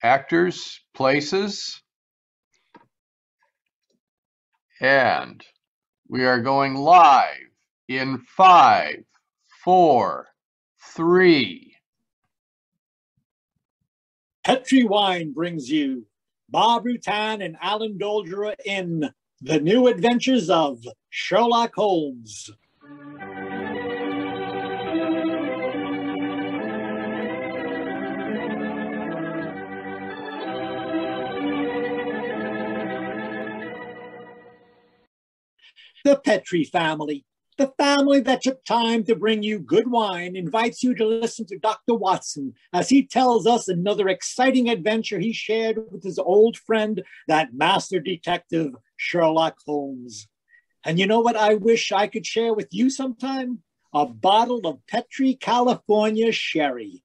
actors, places, and we are going live in 5, 4, 3. Petri Wine brings you Bob Rutan and Alan Dolderer in The New Adventures of Sherlock Holmes. The Petri family, the family that took time to bring you good wine, invites you to listen to Dr. Watson as he tells us another exciting adventure he shared with his old friend, that master detective, Sherlock Holmes. And you know what I wish I could share with you sometime? A bottle of Petri California sherry.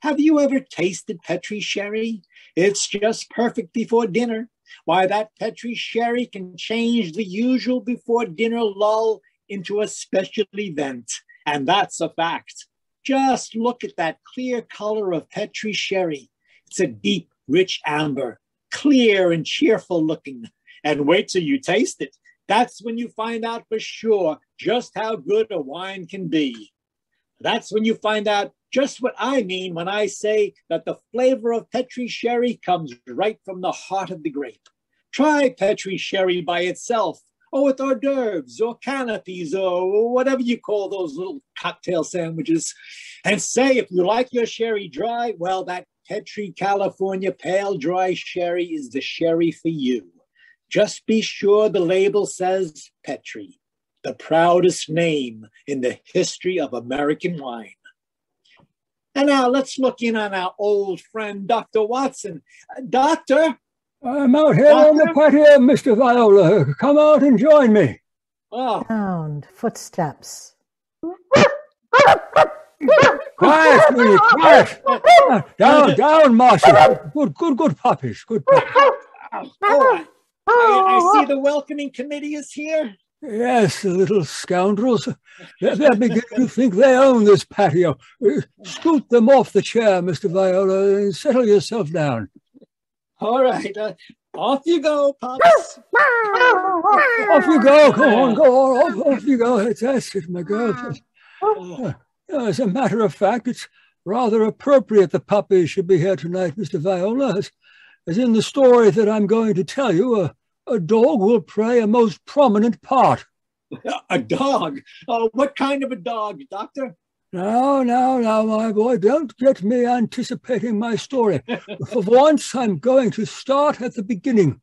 Have you ever tasted Petri sherry? It's just perfect before dinner. Why, that Petri sherry can change the usual before dinner lull into a special event. And that's a fact. Just look at that clear color of Petri sherry. It's a deep, rich amber, clear and cheerful looking. And wait till you taste it. That's when you find out for sure just how good a wine can be. That's when you find out just what I mean when I say that the flavor of Petri sherry comes right from the heart of the grape. Try Petri sherry by itself, or with hors d'oeuvres, or canapes, or whatever you call those little cocktail sandwiches, and say if you like your sherry dry, well, that Petri California Pale Dry Sherry is the sherry for you. Just be sure the label says Petri, the proudest name in the history of American wine. And now let's look in on our old friend, Dr. Watson. Doctor? I'm out here on the patio, Mr. Viola. Come out and join me. Oh. Sound, footsteps. Quiet, Minnie, quiet. Down, Marcia. Good puppies, good puppies. Oh, I see the welcoming committee is here. Yes, the little scoundrels. They're beginning to think they own this patio. Scoot them off the chair, Mr. Viola, and settle yourself down. All right, off you go, Pops. Off you go. Go on. Off you go. That's it, my girl. As a matter of fact, it's rather appropriate the puppies should be here tonight, Mr. Viola. As in the story that I'm going to tell you, a dog will play a most prominent part. A dog? What kind of a dog, Doctor? Now, my boy, don't get me anticipating my story. For once, I'm going to start at the beginning.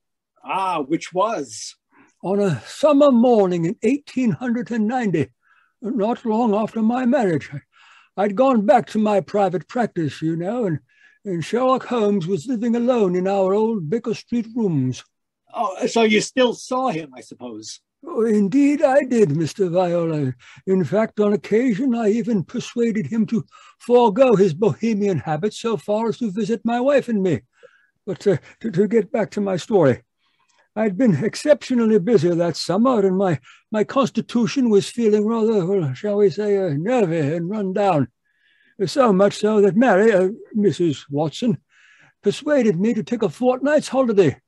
Which was? On a summer morning in 1890, not long after my marriage. I'd gone back to my private practice, you know, and Sherlock Holmes was living alone in our old Baker Street rooms. Oh, so you still saw him, I suppose? Oh, indeed I did, Mr. Viola. In fact, on occasion, I even persuaded him to forego his bohemian habits so far as to visit my wife and me. But to get back to my story, I'd been exceptionally busy that summer, and my constitution was feeling rather, well, shall we say, nervy and run down. So much so that Mary, Mrs. Watson, persuaded me to take a fortnight's holiday.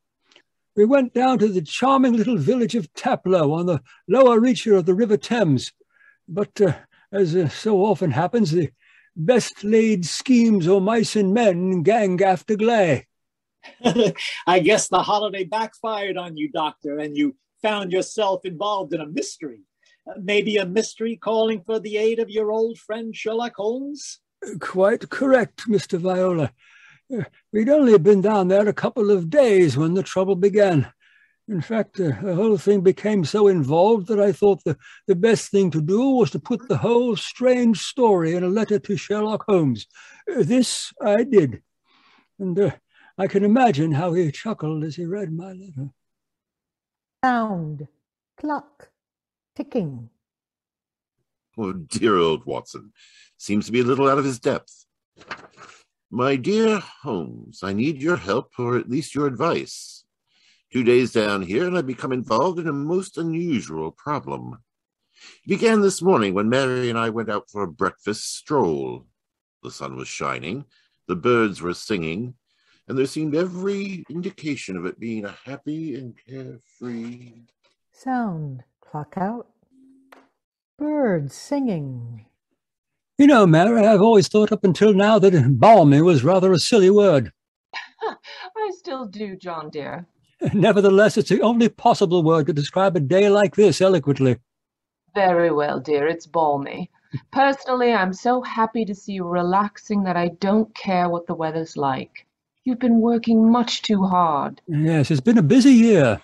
We went down to the charming little village of Taplow on the lower reaches of the River Thames. But as so often happens, the best laid schemes o' mice and men gang after gley. I guess the holiday backfired on you, Doctor, and you found yourself involved in a mystery. Maybe a mystery calling for the aid of your old friend Sherlock Holmes? Quite correct, Mr. Viola. We'd only been down there a couple of days when the trouble began. In fact, the whole thing became so involved that I thought the best thing to do was to put the whole strange story in a letter to Sherlock Holmes. This I did. And I can imagine how he chuckled as he read my letter. Sound, clock, ticking. Oh, dear old Watson. Seems to be a little out of his depth. My dear Holmes, I need your help, or at least your advice. 2 days down here, and I've become involved in a most unusual problem. It began this morning when Mary and I went out for a breakfast stroll. The sun was shining, the birds were singing, and there seemed every indication of it being a happy and carefree... Sound. Clock out. Birds singing. You know, Mary, I've always thought up until now that balmy was rather a silly word. I still do, John dear. Nevertheless, it's the only possible word to describe a day like this eloquently. Very well, dear, it's balmy. Personally, I'm so happy to see you relaxing that I don't care what the weather's like. You've been working much too hard. Yes, it's been a busy year.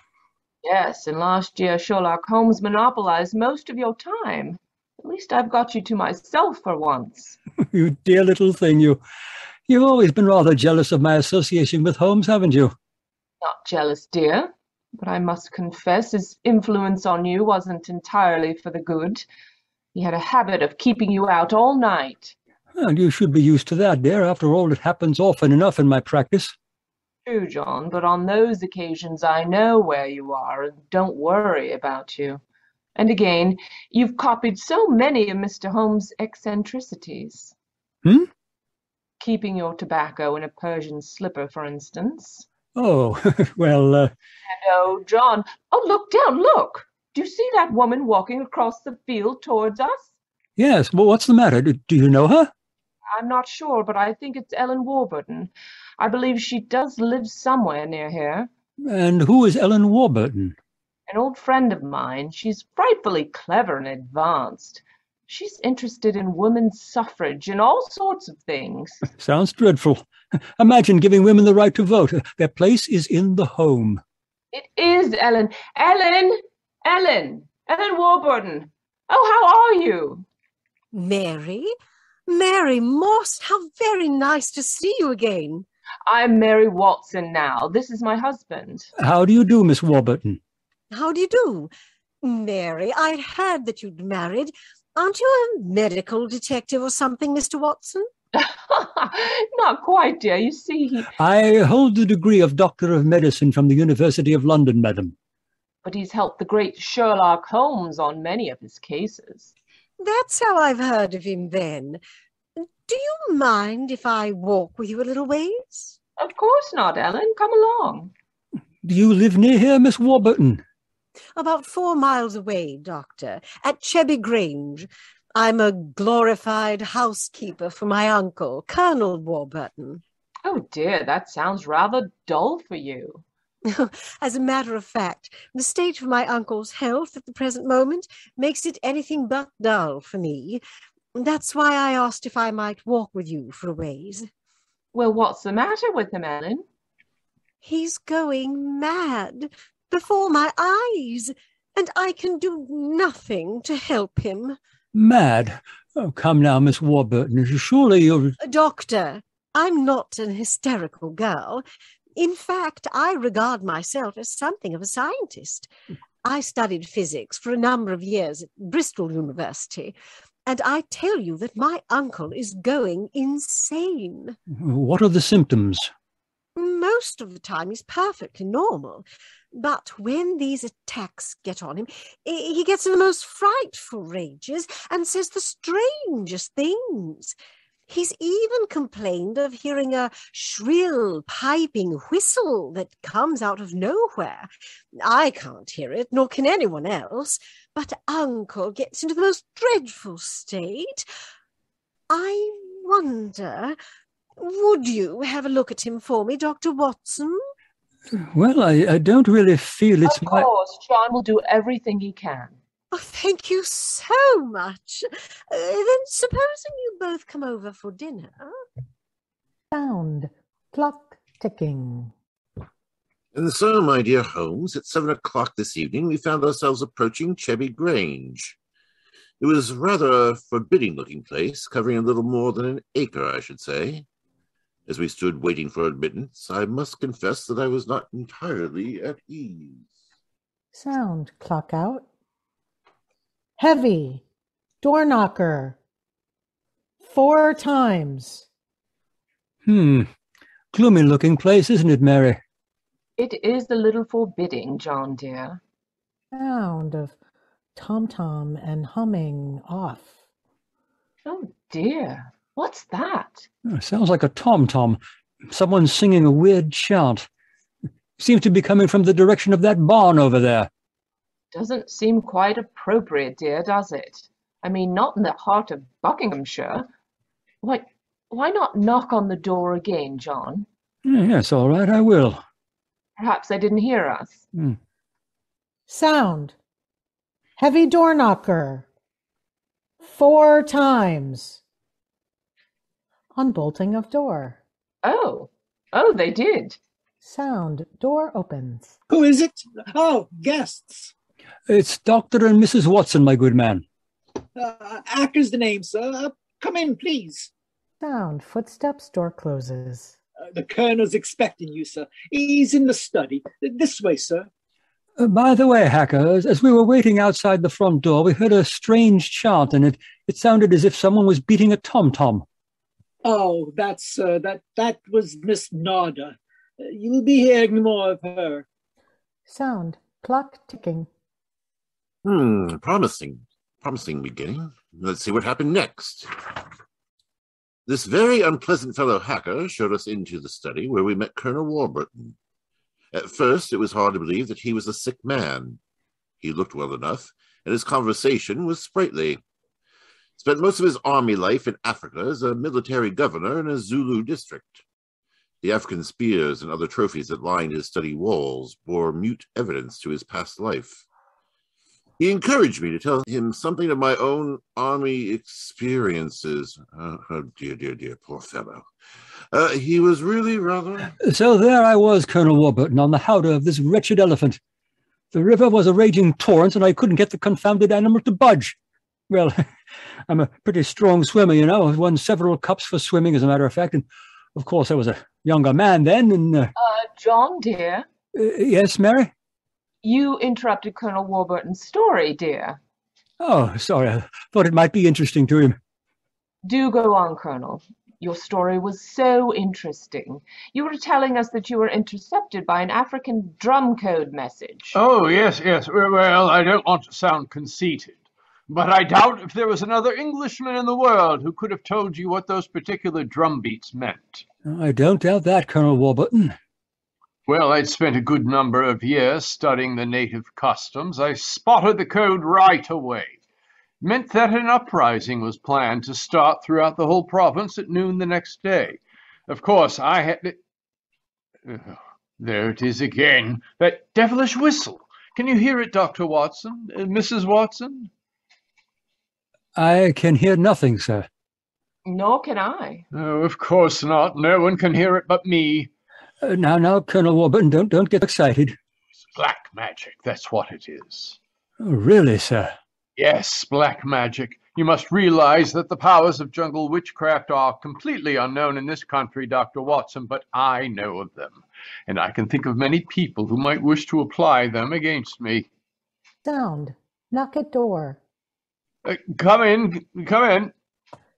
Yes, and last year Sherlock Holmes monopolized most of your time. At least I've got you to myself for once. You dear little thing, you've always been rather jealous of my association with Holmes, haven't you? Not jealous, dear, but I must confess his influence on you wasn't entirely for the good. He had a habit of keeping you out all night. And you should be used to that, dear. After all, it happens often enough in my practice. True, John, but on those occasions I know where you are and don't worry about you. And again, you've copied so many of Mr. Holmes' eccentricities. Keeping your tobacco in a Persian slipper, for instance. Oh, well... And oh, John, oh, look down, look! Do you see that woman walking across the field towards us? Yes, well, what's the matter? Do you know her? I'm not sure, but I think it's Ellen Warburton. I believe she does live somewhere near here. And who is Ellen Warburton? An old friend of mine. She's frightfully clever and advanced. She's interested in women's suffrage and all sorts of things. Sounds dreadful. Imagine giving women the right to vote. Their place is in the home. It is Ellen. Ellen Warburton. Oh, how are you? Mary Moss, how very nice to see you again. I'm Mary Watson now. This is my husband. How do you do, Miss Warburton? How do you do? Mary, I'd heard that you'd married. Aren't you a medical detective or something, Mr. Watson? Not quite, dear. You see, I hold the degree of Doctor of Medicine from the University of London, madam. But he's helped the great Sherlock Holmes on many of his cases. That's how I've heard of him then. Do you mind if I walk with you a little ways? Of course not, Ellen. Come along. Do you live near here, Miss Warburton? About 4 miles away, Doctor, at Chebby Grange. I'm a glorified housekeeper for my uncle, Colonel Warburton. Oh, dear, that sounds rather dull for you. As a matter of fact, the state of my uncle's health at the present moment makes it anything but dull for me. That's why I asked if I might walk with you for a ways. Well, what's the matter with him, Ellen? He's going mad before my eyes, and I can do nothing to help him. Mad? Oh, come now, Miss Warburton. Surely you're... Doctor, I'm not an hysterical girl. In fact, I regard myself as something of a scientist. I studied physics for a number of years at Bristol University, and I tell you that my uncle is going insane. What are the symptoms? Most of the time he's perfectly normal, but when these attacks get on him, he gets in the most frightful rages and says the strangest things. He's even complained of hearing a shrill, piping whistle that comes out of nowhere. I can't hear it, nor can anyone else, but Uncle gets into the most dreadful state. I wonder, would you have a look at him for me, Dr. Watson? Well, I don't really feel it's my... Of course, John will do everything he can. Oh, thank you so much. Then supposing you both come over for dinner. Sound. Clock ticking. And so, my dear Holmes, at 7 o'clock this evening, we found ourselves approaching Chebby Grange. It was rather a forbidding-looking place, covering a little more than an acre, I should say. As we stood waiting for admittance, I must confess that I was not entirely at ease. Sound. Clock out. Heavy. Door knocker. 4 times. Gloomy-looking place, isn't it, Mary? It is a little forbidding, John dear. Sound of tom-tom and humming off. Oh, dear. What's that? Oh, sounds like a tom-tom. Someone's singing a weird chant. Seems to be coming from the direction of that barn over there. Doesn't seem quite appropriate, dear, does it? I mean, not in the heart of Buckinghamshire. Why not knock on the door again, John? Yes, all right, I will. Perhaps they didn't hear us. Sound. Heavy door knocker. 4 times. Unbolting of door. Oh, they did. Sound. Door opens. Who is it? Oh, guests. It's Dr. and Mrs. Watson, my good man. Acker's the name, sir. Come in, please. Sound. Footsteps. Door closes. The colonel's expecting you, sir. He's in the study. This way, sir. By the way, Hacker, as we were waiting outside the front door, we heard a strange chant, and it sounded as if someone was beating a tom-tom. Oh, that was Miss Nada. You'll be hearing more of her. Sound. Clock ticking. Promising beginning. Let's see what happened next. This very unpleasant fellow Hacker showed us into the study where we met Colonel Warburton. At first, it was hard to believe that he was a sick man. He looked well enough, and his conversation was sprightly. Spent most of his army life in Africa as a military governor in a Zulu district. The African spears and other trophies that lined his study walls bore mute evidence to his past life. He encouraged me to tell him something of my own army experiences. Oh, dear, poor fellow. He was really rather... So there I was, Colonel Warburton, on the howdah of this wretched elephant. The river was a raging torrent, and I couldn't get the confounded animal to budge. Well, I'm a pretty strong swimmer, you know. I've won several cups for swimming, as a matter of fact, and of course I was a younger man then, and... John, dear? Yes, Mary? You interrupted Colonel Warburton's story, dear. Oh, sorry. I thought it might be interesting to him. Do go on, Colonel. Your story was so interesting. You were telling us that you were intercepted by an African drum code message. Oh, yes. Well, I don't want to sound conceited, but I doubt if there was another Englishman in the world who could have told you what those particular drum beats meant. I don't doubt that, Colonel Warburton. Well, I'd spent a good number of years studying the native customs. I spotted the code right away. It meant that an uprising was planned to start throughout the whole province at noon the next day. Of course, I had to... there it is again, that devilish whistle. Can you hear it, Dr. Watson? Mrs. Watson? I can hear nothing, sir. Nor can I. Oh, of course not. No one can hear it but me. Now, Colonel Warburton, don't get excited. It's black magic, that's what it is. Oh, really, sir? Yes, black magic. You must realize that the powers of jungle witchcraft are completely unknown in this country, Dr. Watson, but I know of them, and I can think of many people who might wish to apply them against me. Sound. Knock at door. Come in.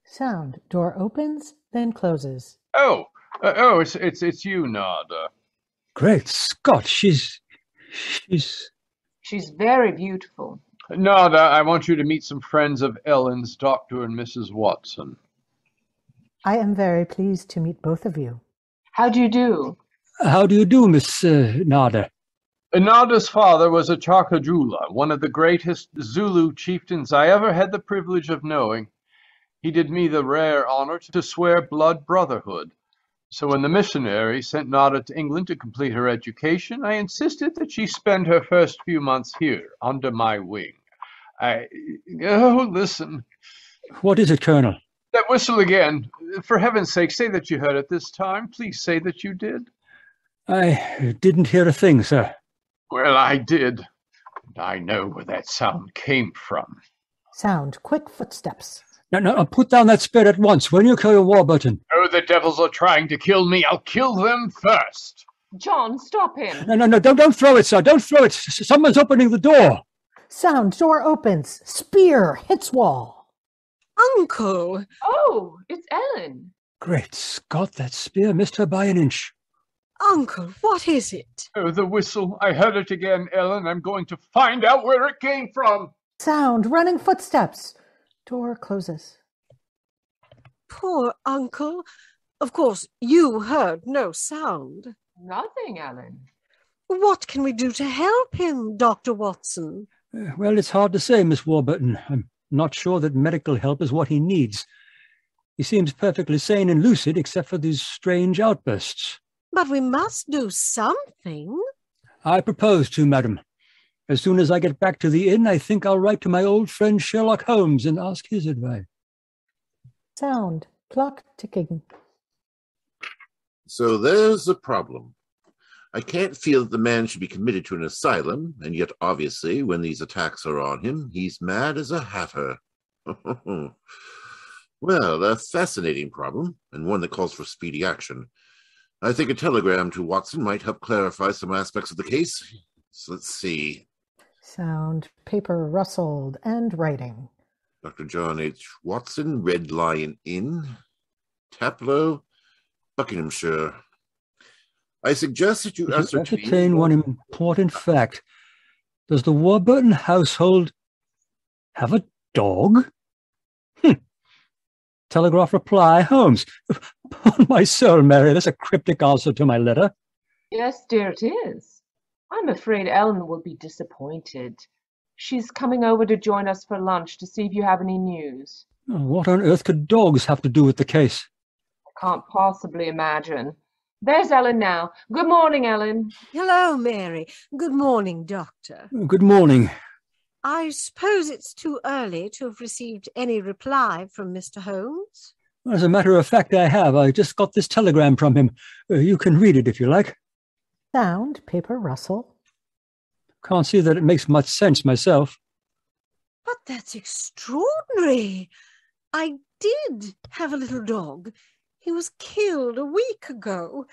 Sound. Door opens, then closes. It's you, Nada. Great Scott, she's very beautiful. Nada, I want you to meet some friends of Ellen's, Dr. and Mrs. Watson. I am very pleased to meet both of you. How do you do? How do you do, Miss Nada? Nada's father was a Chakajula, one of the greatest Zulu chieftains I ever had the privilege of knowing. He did me the rare honor to swear blood brotherhood. So when the missionary sent Nada to England to complete her education, I insisted that she spend her first few months here, under my wing. Listen. What is it, Colonel? That whistle again. For heaven's sake, say that you heard it this time. Please say that you did. I didn't hear a thing, sir. Well, I did. And I know where that sound came from. Sound. Quick footsteps. No, put down that spear at once, will you, Colonel Warburton? Oh, the devils are trying to kill me. I'll kill them first. John, stop him. No, don't throw it, sir. Don't throw it. Someone's opening the door. Sound. Door opens. Spear hits wall. Uncle! Oh, it's Ellen. Great Scott, that spear missed her by an inch. Uncle, what is it? Oh, the whistle. I heard it again, Ellen. I'm going to find out where it came from. Sound. Running footsteps. Door closes. Poor Uncle. Of course, you heard no sound. Nothing, Ellen. What can we do to help him, Dr. Watson? Well, it's hard to say, Miss Warburton. I'm not sure that medical help is what he needs. He seems perfectly sane and lucid, except for these strange outbursts. But we must do something. I propose to, madam. As soon as I get back to the inn, I think I'll write to my old friend Sherlock Holmes and ask his advice. Sound. Clock ticking. So there's a problem. I can't feel that the man should be committed to an asylum, and yet obviously, when these attacks are on him, he's mad as a hatter. Well, a fascinating problem, and one that calls for speedy action. I think a telegram to Watson might help clarify some aspects of the case. So let's see. Sound. Paper rustled and writing. Dr. John H. Watson, Red Lion Inn, Taplow, Buckinghamshire. I suggest that you ascertain one important fact. Does the Warburton household have a dog? Telegraph reply, Holmes. Upon my soul, Mary, that's a cryptic answer to my letter. Yes, dear, it is. I'm afraid Ellen will be disappointed. She's coming over to join us for lunch to see if you have any news. Oh, what on earth could dogs have to do with the case? I can't possibly imagine. There's Ellen now. Good morning, Ellen. Hello, Mary. Good morning, Doctor. Good morning. I suppose it's too early to have received any reply from Mr. Holmes? As a matter of fact, I have. I just got this telegram from him. You can read it if you like. Sound. Paper rustle. Can't see that it makes much sense myself. But that's extraordinary. I did have a little dog. He was killed a week ago,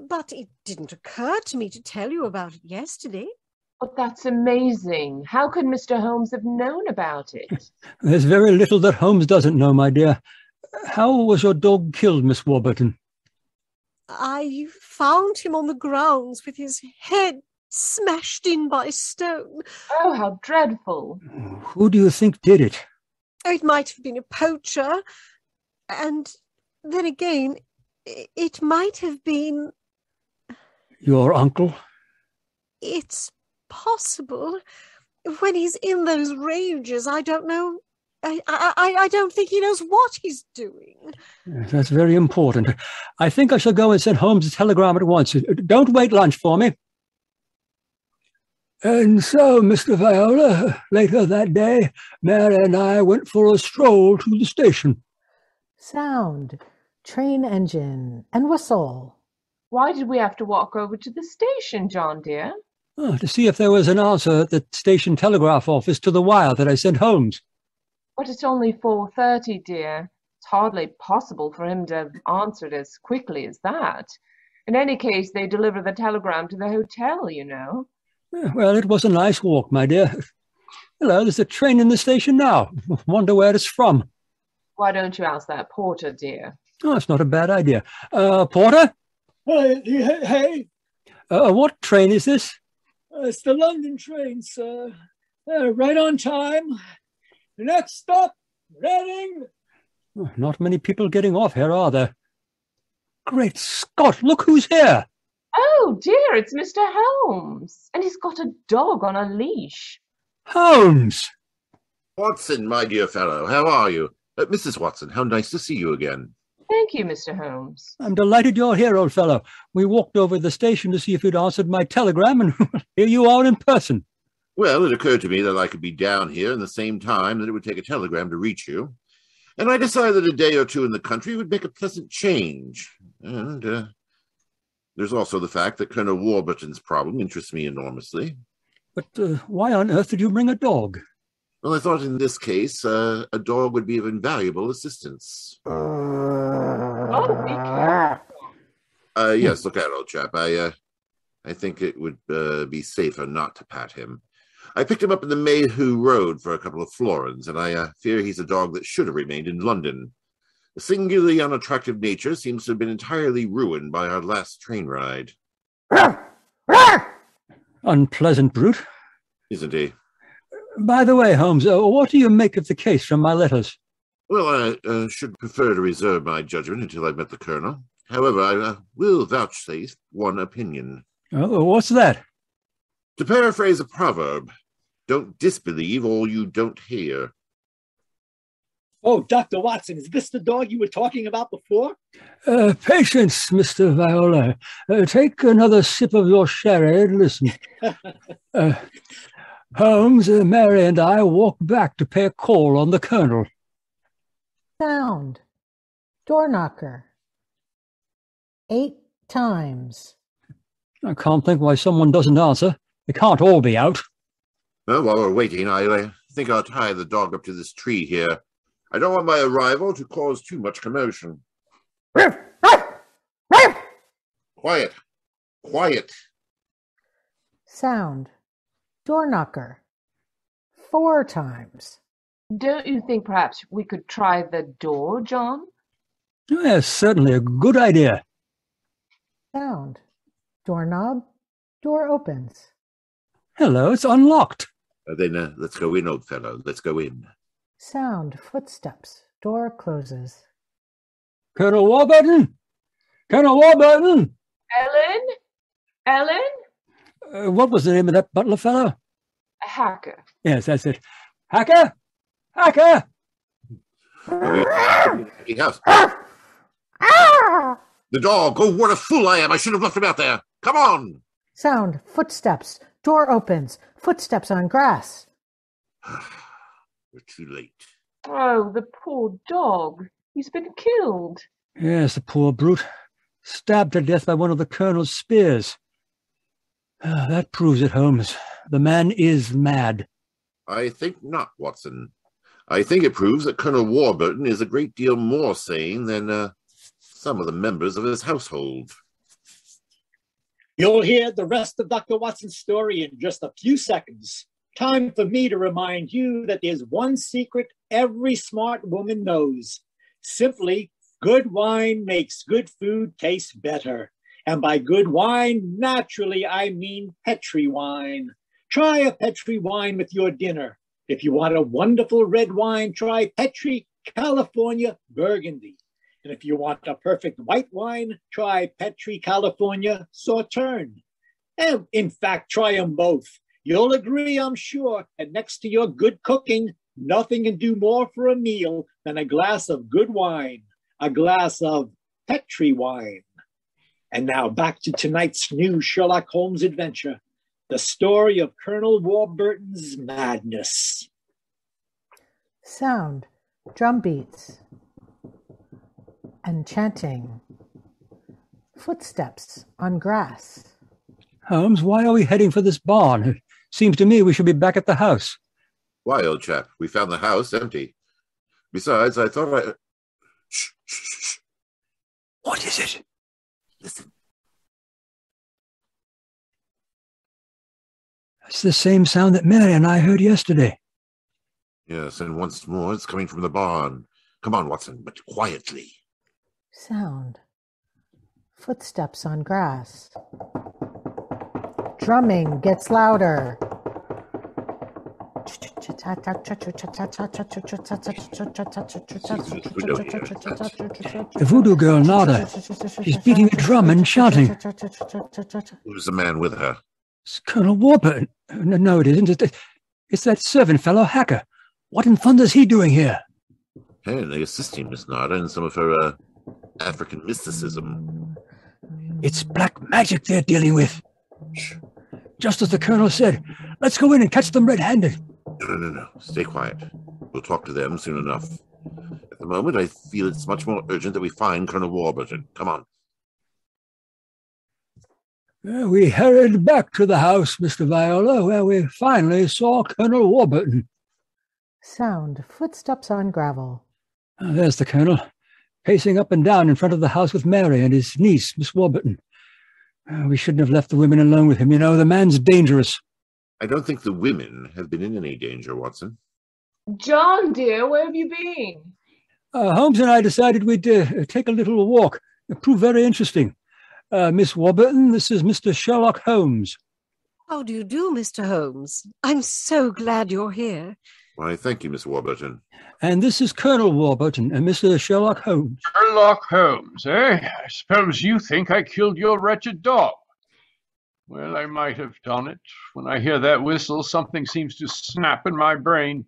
but it didn't occur to me to tell you about it yesterday. But that's amazing. How could Mr. Holmes have known about it? There's very little that Holmes doesn't know, my dear. How was your dog killed, Miss Warburton? I found him on the grounds with his head smashed in by stone. Oh, how dreadful. Who do you think did it? It might have been a poacher, and then again, it might have been... Your uncle? It's possible. When he's in those rages, I don't know. I don't think he knows what he's doing. Yes, that's very important. I think I shall go and send Holmes a telegram at once. Don't wait lunch for me. And so, Mr. Viola, later that day, Mary and I went for a stroll to the station. Sound. Train engine and whistle. Why did we have to walk over to the station, John dear? Oh, to see if there was an answer at the station telegraph office to the wire that I sent Holmes. But it's only 4:30, dear. It's hardly possible for him to have answered as quickly as that. In any case, they deliver the telegram to the hotel, you know. Well, it was a nice walk, my dear. Hello, there's a train in the station now. Wonder where it's from. Why don't you ask that porter, dear? Oh, it's not a bad idea. Porter? Hey, What train is this? it's the London train, sir. Right on time. Next stop, Reading. Oh, not many people getting off here, are there? Great Scott, look who's here! Oh, dear, it's Mr. Holmes. And he's got a dog on a leash. Holmes! Watson, my dear fellow, how are you? Mrs. Watson, how nice to see you again. Thank you, Mr. Holmes. I'm delighted you're here, old fellow. We walked over to the station to see if you'd answered my telegram, and here you are in person. Well, it occurred to me that I could be down here in the same time that it would take a telegram to reach you. And I decided a day or two in the country would make a pleasant change. And there's also the fact that Colonel Warburton's problem interests me enormously. But why on earth did you bring a dog? Well, I thought in this case, a dog would be of invaluable assistance. Oh, be careful. Yes, look out, old chap. I think it would be safer not to pat him. I picked him up in the Mayhew Road for a couple of florins, and I fear he's a dog that should have remained in London. A singularly unattractive nature seems to have been entirely ruined by our last train ride. Unpleasant brute. Isn't he? By the way, Holmes, what do you make of the case from my letters? Well, I should prefer to reserve my judgment until I've met the Colonel. However, I will vouchsafe one opinion. Oh, what's that? To paraphrase a proverb, don't disbelieve all you don't hear. Oh, Dr. Watson, is this the dog you were talking about before? Patience, Mr. Viola. Take another sip of your sherry and listen. Holmes, Mary and I walk back to pay a call on the Colonel. Sound. Door knocker. 8 times. I can't think why someone doesn't answer. They can't all be out. Well, while we're waiting, I think I'll tie the dog up to this tree here. I don't want my arrival to cause too much commotion. Quiet. Quiet. Sound. Door knocker. 4 times. Don't you think perhaps we could try the door, John? Yes, certainly a good idea. Sound. Doorknob. Door opens. Hello, it's unlocked. Then let's go in, old fellow. Let's go in. Sound. Footsteps. Door closes. Colonel Warburton? Colonel Warburton? Ellen? Ellen? What was the name of that butler fellow? A hacker. Yes, that's it. Hacker? Hacker! House. The dog! Oh, what a fool I am! I should have left him out there! Come on! Sound. Footsteps. Door opens. Footsteps on grass. We're too late. Oh, the poor dog. He's been killed. Yes, the poor brute. Stabbed to death by one of the Colonel's spears. That proves it, Holmes. The man is mad. I think not, Watson. I think it proves that Colonel Warburton is a great deal more sane than some of the members of his household. You'll hear the rest of Dr. Watson's story in just a few seconds. Time for me to remind you that there's one secret every smart woman knows. Simply, good wine makes good food taste better. And by good wine, naturally, I mean Petri wine. Try a Petri wine with your dinner. If you want a wonderful red wine, try Petri California Burgundy. And if you want a perfect white wine, try Petri California Sauterne. And in fact, try them both. You'll agree, I'm sure, that next to your good cooking, nothing can do more for a meal than a glass of good wine, a glass of Petri wine. And now back to tonight's new Sherlock Holmes adventure, the story of Colonel Warburton's madness. Sound. Drum beats. And chanting. Footsteps on grass. Holmes, why are we heading for this barn? It seems to me we should be back at the house. Why, old chap? We found the house empty. Besides, I thought Shh, shh, shh. What is it? Listen. It's the same sound that Mary and I heard yesterday. Yes, and once more it's coming from the barn. Come on, Watson, but quietly. Sound. Footsteps on grass. Drumming gets louder. The voodoo girl, Nada. She's beating a drum and shouting. Who's the man with her? It's Colonel Warburton. No, it isn't. It's that servant fellow, Hacker. What in thunder's he doing here? Hey, they assist him, Miss Nada, in some of her African mysticism. It's black magic they're dealing with. Shh. Just as the Colonel said. Let's go in and catch them red-handed. No. Stay quiet. We'll talk to them soon enough. At the moment, I feel it's much more urgent that we find Colonel Warburton. Come on. We hurried back to the house, Mr. Viola, where we finally saw Colonel Warburton. Sound. Footsteps on gravel. There's the Colonel, pacing up and down in front of the house with Mary and his niece, Miss Warburton. We shouldn't have left the women alone with him. You know, the man's dangerous. I don't think the women have been in any danger, Watson. John, dear, where have you been? Holmes and I decided we'd take a little walk. It proved very interesting. Miss Warburton, this is Mr. Sherlock Holmes. How do you do, Mr. Holmes? I'm so glad you're here. Why, thank you, Miss Warburton. And this is Colonel Warburton and Mr. Sherlock Holmes. Sherlock Holmes, eh? I suppose you think I killed your wretched dog. Well, I might have done it. When I hear that whistle, something seems to snap in my brain.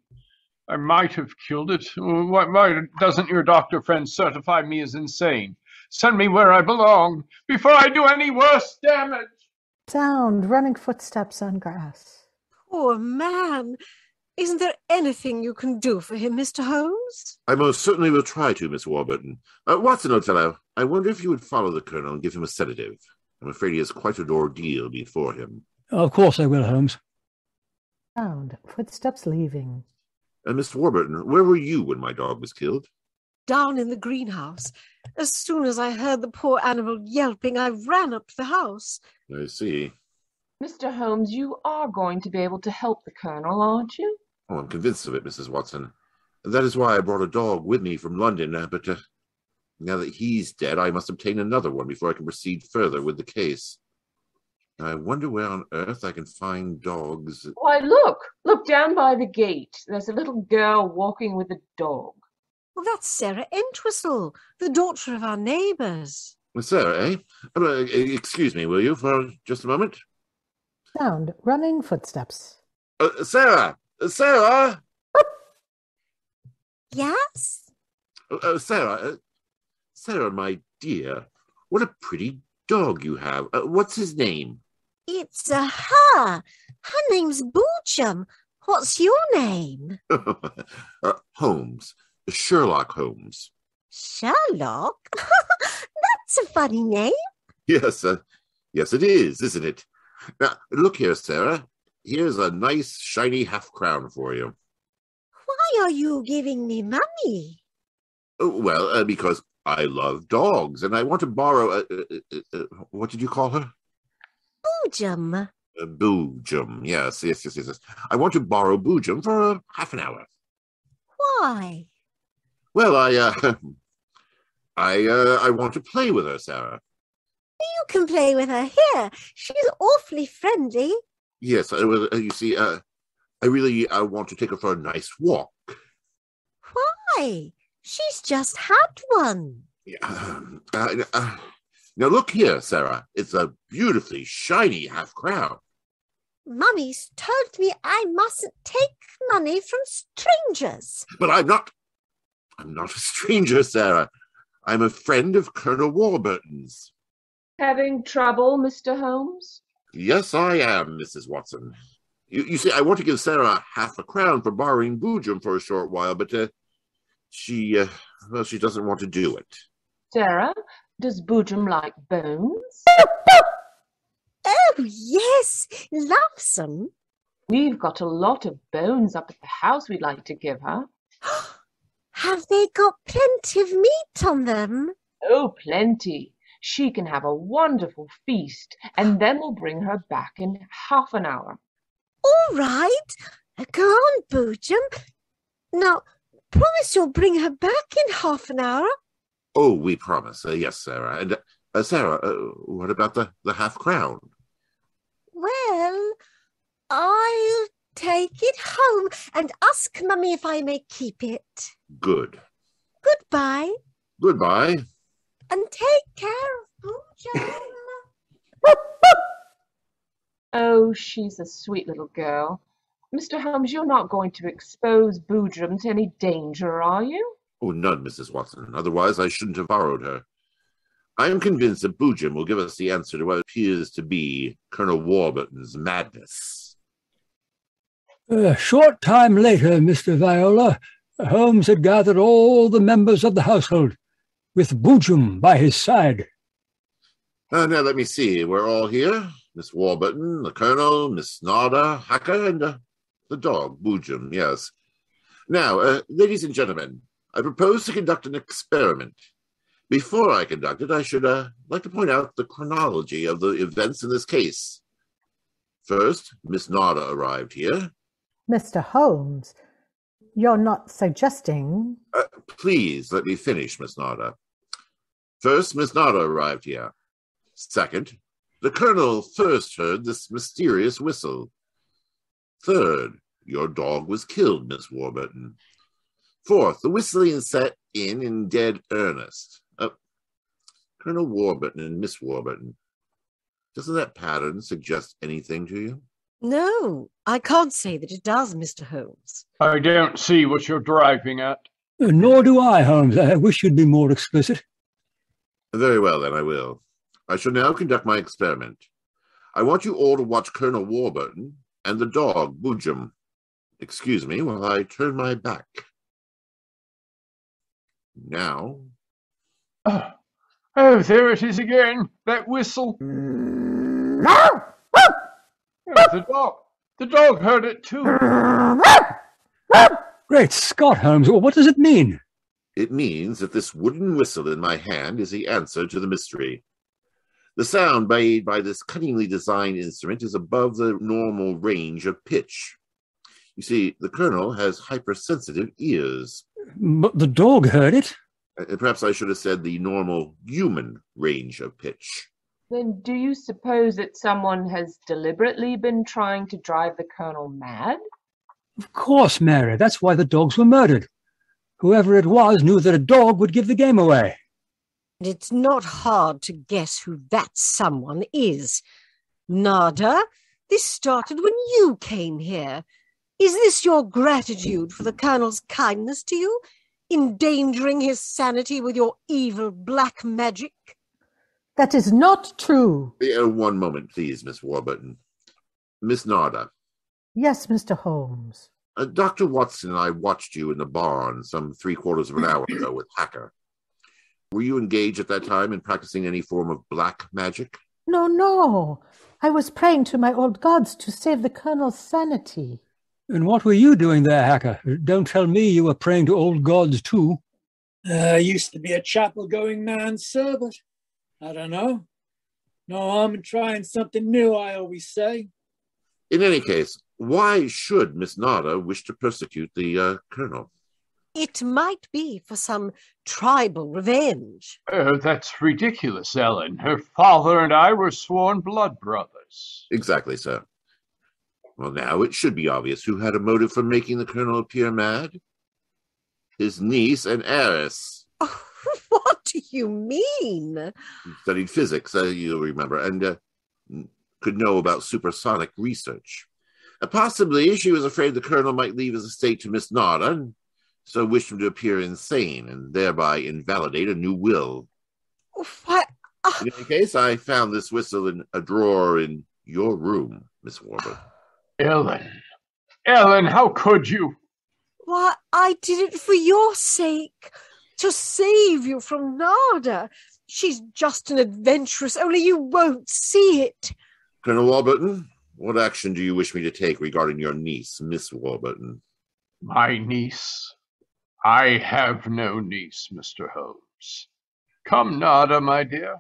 I might have killed it. Why doesn't your doctor friend certify me as insane? Send me where I belong before I do any worse damage. Sound running footsteps on grass. Poor man. Isn't there anything you can do for him, Mr. Holmes? I most certainly will try to, Miss Warburton. Watson, old fellow, I wonder if you would follow the Colonel and give him a sedative. I'm afraid he has quite an ordeal before him. Of course I will, Holmes. Sound footsteps leaving. Mr. Warburton, where were you when my dog was killed? Down in the greenhouse. As soon as I heard the poor animal yelping, I ran up to the house. I see. Mr. Holmes, you are going to be able to help the Colonel, aren't you? Oh, I'm convinced of it, Mrs. Watson. That is why I brought a dog with me from London, but now that he's dead, I must obtain another one before I can proceed further with the case. I wonder where on earth I can find dogs. Why, look down by the gate. There's a little girl walking with a dog. Well, that's Sarah Entwistle, the daughter of our neighbours. Sarah, eh? Excuse me, will you, for just a moment? Sound running footsteps. Sarah! Sarah! Yes? Sarah, Sarah, my dear, what a pretty dog you have. What's his name? It's her. Her name's Boojum. What's your name? Holmes. Sherlock Holmes. Sherlock? That's a funny name. Yes, yes it is, isn't it? Now, look here, Sarah. Here's a nice, shiny half-crown for you. Why are you giving me money? Well, because I love dogs, and I want to borrow... what did you call her? Boojum. Boojum, yes. I want to borrow Boojum for half an hour. Why? Well, I want to play with her, Sarah. You can play with her here. She's awfully friendly. Yes, you see, I really want to take her for a nice walk. Why? She's just had one. Now look here, Sarah. It's a beautifully shiny half-crown. Mummy's told me I mustn't take money from strangers. But I'm not a stranger, Sarah. I'm a friend of Colonel Warburton's. Having trouble, Mr. Holmes? Yes, I am, Mrs. Watson. You see, I want to give Sarah half a crown for borrowing Boojum for a short while, but she doesn't want to do it. Sarah, does Boojum like bones? Oh, yes, loves them. We've got a lot of bones up at the house we'd like to give her. Have they got plenty of meat on them? Oh, plenty. She can have a wonderful feast, and then we'll bring her back in half an hour. All right. Go on, Boojum. Now, promise you'll bring her back in half an hour. Oh, we promise. Yes, Sarah. And Sarah, what about the half-crown? Well, I'll take it home and ask Mummy if I may keep it. Good. Goodbye. Goodbye. And take care of Boojum. Oh, she's a sweet little girl. Mr. Holmes, you're not going to expose Boojum to any danger, are you? Oh, none, Mrs. Watson. Otherwise, I shouldn't have borrowed her. I am convinced that Boojum will give us the answer to what appears to be Colonel Warburton's madness. A short time later, Mr. Viola, Holmes had gathered all the members of the household, with Boojum by his side. Now, let me see. We're all here. Miss Warburton, the Colonel, Miss Nada, Hacker, and the dog, Boojum, yes. Now, ladies and gentlemen, I propose to conduct an experiment. Before I conduct it, I should like to point out the chronology of the events in this case. First, Miss Nada arrived here. Mr. Holmes, you're not suggesting... Please let me finish, Miss Nada. First, Miss Nada arrived here. Second, the Colonel first heard this mysterious whistle. Third, your dog was killed, Miss Warburton. Fourth, the whistling set in dead earnest. Colonel Warburton and Miss Warburton, doesn't that pattern suggest anything to you? No, I can't say that it does, Mr. Holmes. I don't see what you're driving at. Nor do I, Holmes. I wish you'd be more explicit. Very well, then I will. I shall now conduct my experiment. I want you all to watch Colonel Warburton and the dog, Boojum. Excuse me while I turn my back. Now. Oh, there it is again, that whistle. The dog heard it too. Great Scott, Holmes, what does it mean? It means that this wooden whistle in my hand is the answer to the mystery. The sound made by this cunningly designed instrument is above the normal range of pitch. You see, the Colonel has hypersensitive ears. But the dog heard it. Perhaps I should have said the normal human range of pitch. Then do you suppose that someone has deliberately been trying to drive the Colonel mad? Of course, Mary. That's why the dogs were murdered. Whoever it was knew that a dog would give the game away. It's not hard to guess who that someone is. Nada, this started when you came here. Is this your gratitude for the Colonel's kindness to you? Endangering his sanity with your evil black magic? That is not true. One moment, please, Miss Warburton. Miss Nada. Yes, Mr. Holmes. Dr. Watson and I watched you in the barn some 3/4 of an hour ago with Hacker. Were you engaged at that time in practicing any form of black magic? No. I was praying to my old gods to save the Colonel's sanity. And what were you doing there, Hacker? Don't tell me you were praying to old gods, too. I used to be a chapel-going man, sir, but I don't know. No harm in trying something new, I always say. In any case, why should Miss Nada wish to persecute the Colonel? It might be for some tribal revenge. Oh, that's ridiculous, Ellen. Her father and I were sworn blood brothers. Exactly, sir. Well, now it should be obvious who had a motive for making the Colonel appear mad. His niece and heiress. Oh, what do you mean? He studied physics, you'll remember, and could know about supersonic research. Possibly she was afraid the Colonel might leave his estate to Miss Nada, and so wished him to appear insane and thereby invalidate a new will. What? In any case, I found this whistle in a drawer in your room, Miss Warburton. Ellen, how could you? Why, I did it for your sake, to save you from Nada. She's just an adventuress, only you won't see it. Colonel Warburton, what action do you wish me to take regarding your niece, Miss Warburton? My niece? I have no niece, Mr. Holmes. Come, Nada, my dear.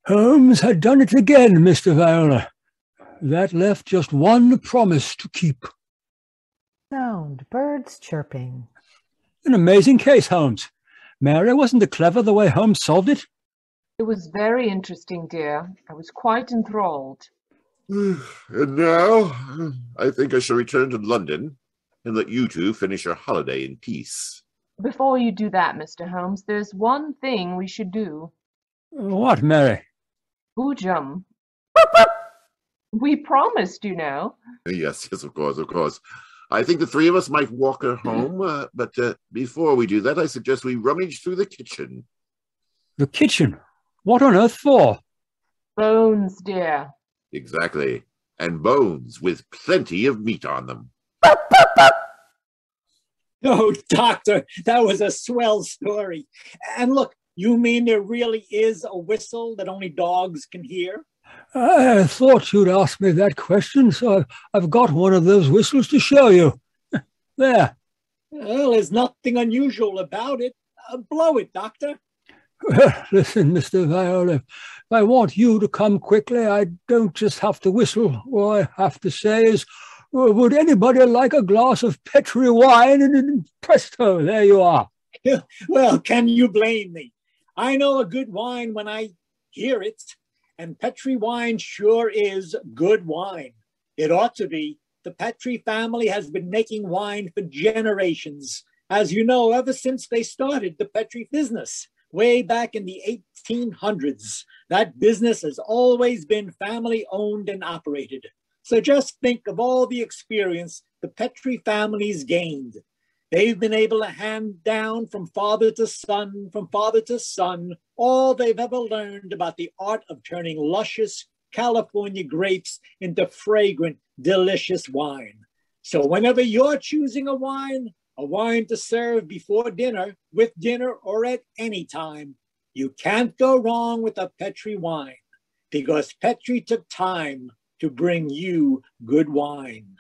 Holmes had done it again, Mr. Viola. That left just one promise to keep. Sound birds chirping. An amazing case, Holmes. Mary, wasn't it clever the way Holmes solved it? It was very interesting, dear. I was quite enthralled. And now, I think I shall return to London and let you two finish your holiday in peace. Before you do that, Mr. Holmes, there's one thing we should do. What, Mary? Boojum. We promised, you know. Yes, of course. I think the three of us might walk her home, but before we do that, I suggest we rummage through the kitchen. The kitchen? What on earth for? Bones, dear. Exactly. And bones with plenty of meat on them. Oh, Doctor, that was a swell story. And look, you mean there really is a whistle that only dogs can hear? I thought you'd ask me that question, so I've got one of those whistles to show you. There. Well, there's nothing unusual about it. Blow it, Doctor. Well, listen, Mr. Viola, if I want you to come quickly, I don't just have to whistle. All I have to say is, would anybody like a glass of Petri wine? And presto, there you are. Well, can you blame me? I know a good wine when I hear it, and Petri wine sure is good wine. It ought to be. The Petri family has been making wine for generations. As you know, ever since they started the Petri business, way back in the 1800s. That business has always been family-owned and operated. So just think of all the experience the Petri family's gained. They've been able to hand down from father to son, all they've ever learned about the art of turning luscious California grapes into fragrant, delicious wine. So whenever you're choosing a wine to serve before dinner, with dinner, or at any time, you can't go wrong with a Petri wine, because Petri took time to bring you good wine.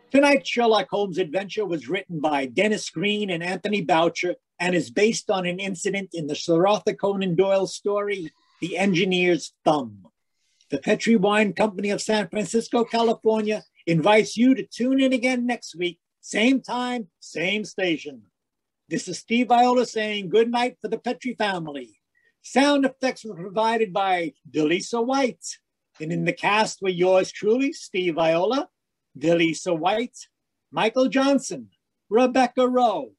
Tonight's Sherlock Holmes adventure was written by Dennis Green and Anthony Boucher and is based on an incident in the Sir Arthur Conan Doyle story, The Engineer's Thumb. The Petri Wine Company of San Francisco, California invites you to tune in again next week, same time, same station. This is Steve Viola saying good night for the Petri family. Sound effects were provided by DeLisa White. And in the cast were yours truly, Steve Viola, DeLisa White, Michael Johnson, Rebecca Rowe,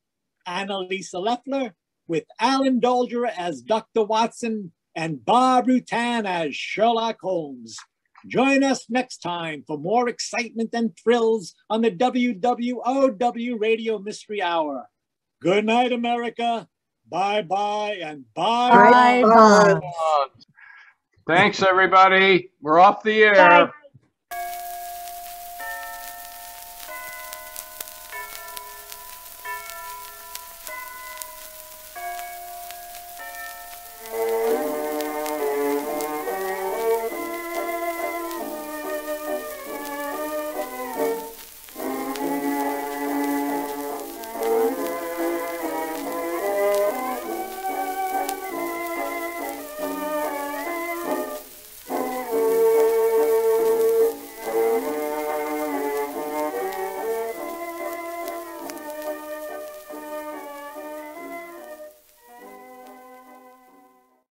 Annalisa Loeffler, with Alan Dolderer as Dr. Watson and Bob Rutan as Sherlock Holmes. Join us next time for more excitement and thrills on the W.W.O.W Radio Mystery Hour. Good night, America. Bye-bye and bye. Bye. Thanks, everybody. We're off the air. Bye.